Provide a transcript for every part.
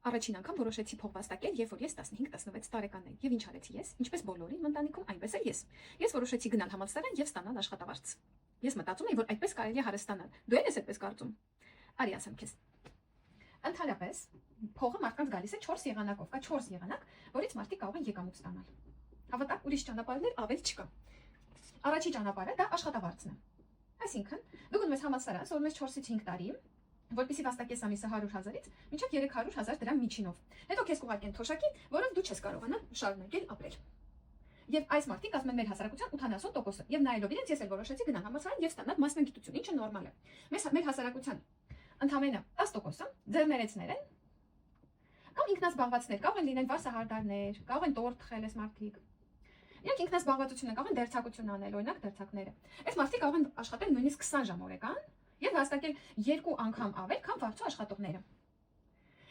Առաջին անգամ որոշեցի փող վաստակել, երբ որ ես 15-16 տարեկան էի։ Եվ ինչ արեցի ես, ինչպես բոլորի իմ ընտանիքում, այնպես էլ ես։ Ես որոշեցի գնալ համալսարան եւ ստանալ աշխատավարձ։ Ես մտածում էի, որ այդպես կարելի է հարստանալ։ Դու ե՞ս այդպես կարծում։ Արի ասեմ քեզ։ Ընդհանրապես, փողը մարդկանց գալիս է 4 եղանակով, կա 4 եղանակ, որից մարդիկ կարող են եկամուտ ստանալ։ Հավատա, ուրիշ ճանապարհներ ավել չկա։ Առաջի ճանապարհը դա աշխատավարձն է։ Այսինքն, դու գնում ես համալսարան, սովորում ես 4-ից 5 տարի, որպեսզի վաստակես ամիսը 100,000-ից մինչև 300,000 դրամ միջինով։ Հետո քեզ կուղարկեն թոշակի, որով դու չես կարողանա շարունակել ապրել։ Եվ այս մարդիկ ասում են մեր հասարակության 80%-ը, եւ նայելով իրենց ես էլ որոշեցի գնալ համալսարան եւ ստանալ մասնագիտություն, ինչը նորմալ է։ Մեր հասարակության ընդամենը 10%-ը ձեռներեցներ են կամ ինքնազբաղվածներ, կարող են լինել վարսահարդարներ, կարող են տորտ թխել այս մարդիկ։ Իրանք ինքնազբաղվածություն են, կարող են դերձակություն անել, օրինակ դերձակները։ Այս մարդիկ կարող են աշխատել նույնիսկ 20 ժամ օրական եւ հաստատել 2 անգամ ավել, քան վարձու աշխատողները։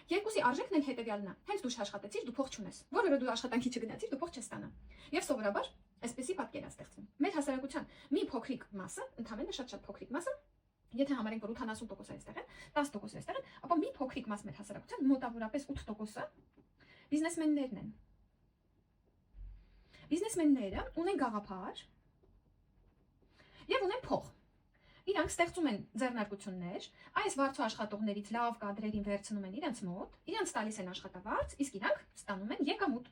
Երկուսի արժեքն էլ հետեւյալն է։ Հենց դու աշխատեցիր, դու փող չունես։ Որը որ դու աշխատանքի չգնացիր, դու փող չես ստանա։ Եվ սովորաբար այսպեսի պատկեր է ստեղծվում։ Մեր հասարակության մի փոքրիկ մասը, ընդհանրապես շատ փոքրիկ մասը, եթե համարենք, որ 80% այստեղ են, 10% այստեղ են, ապա մի փոքրիկ մաս մեր հասարակության մոտավորապես 8%-ը բիզնեսմեններն են։ Բիզնեսմենները ունեն գաղափար եւ ունեն փող։ Իրանք ստեղծում են ձեռնարկություններ, այս վարձու աշխատողներից լավ կադրերին վերցնում են իրենց մոտ, իրանց տալիս են աշխատավարձ, իսկ իրանք ստանում են եկամուտ։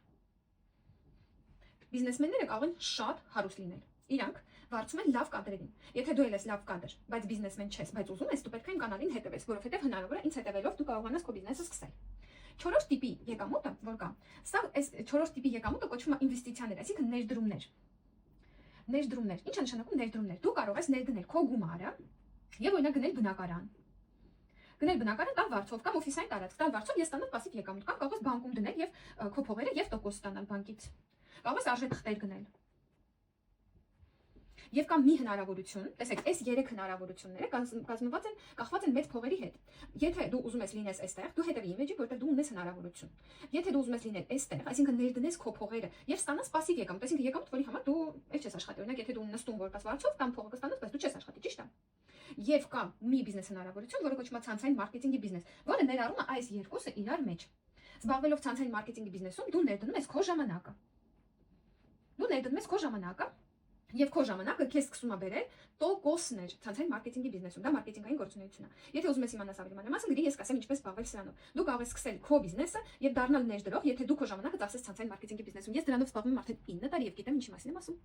Բիզնեսմենները կարող են շատ հարուստ լինել։ Իրանք վարձում են լավ կադրերին։ Եթե դու ես լավ կադր, բայց բիզնեսմեն չես, բայց ուզում ես, դու պետք է այն կանալին հետևես, որովհետև հնարավոր է ինձ հետևելով դու կարողանաս քո բիզնեսը սկսել։ 4-րդ տիպի եկամուտը, որ կա, սա այս 4-րդ տիպի եկամուտը կոչվում է ինվեստիցիաներ, այսինքն ներդրումներ։ Ներդրումներ, ինչ է նշանակում ներդրումներ։ Դու կարող ես ներդնել քո գումարը եւ օրինակ գնել բնակարան։ Գնել բնակարան տալ վարձով կամ օֆիսային տարածք տալ վարձով ես ստանալ пассив եկամուտ կամ կարող ես բանկում դնել եւ քո փողերը եւ տոկոս ստանալ բանկից։ Կարող ես արժեք խտեր գնել։ Եվ կա մի հնարավորություն, տեսեք, այս 3 հնարավորությունները կազմված են, կախված են մեծ փողերի հետ։ Եթե դու ուզում ես լինես այստեղ, դու հետևի իմիջի, որտեղ դու ունես հնարավորություն։ Եթե դու ուզում ես լինել այստեղ, այսինքն ներդնես քո փողերը եւ ստանաս пассив եկամուտ, այսինքն եկամուտ, որի համար դու էլ չես աշխատի։ Օրինակ, եթե դու նստում որպես վարձով կամ փողը կստանաս, բայց դու չես աշխատի, ճիշտ է։ Եվ կա մի բիզնես հնարավորություն, որը կոչվում է ցանցային մարքեթինգի բիզնես, որը ներառում է այս երկուսը իրար մեջ։ Զբաղվելով ցանցային մարքեթինգի բիզնեսում, դու ներդնում ես քո ժամանակը։ Դու ներդնում ես քո ժամանակը եւ քո ժամանակը քեզ սկսում է բերել տոկոսներ ցանցային մարքեթինգի բիզնեսում, դա մարքեթինգային գործունեություն է։ Եթե ուզում ես իմանալ ավելի մանրամասն, գրի ես կասեմ ինչպես զբաղվել սրանով։ Դու կարող ես սկսել քո բիզնեսը եւ դառնալ ներդրող, եթե դու քո ժամանակը ծախսես ցանցային մարքեթինգի բիզնեսում։ Ես դրանով զբաղվում եմ արդեն 9 տարի եւ գիտեմ ինչի մասին եմ ասում։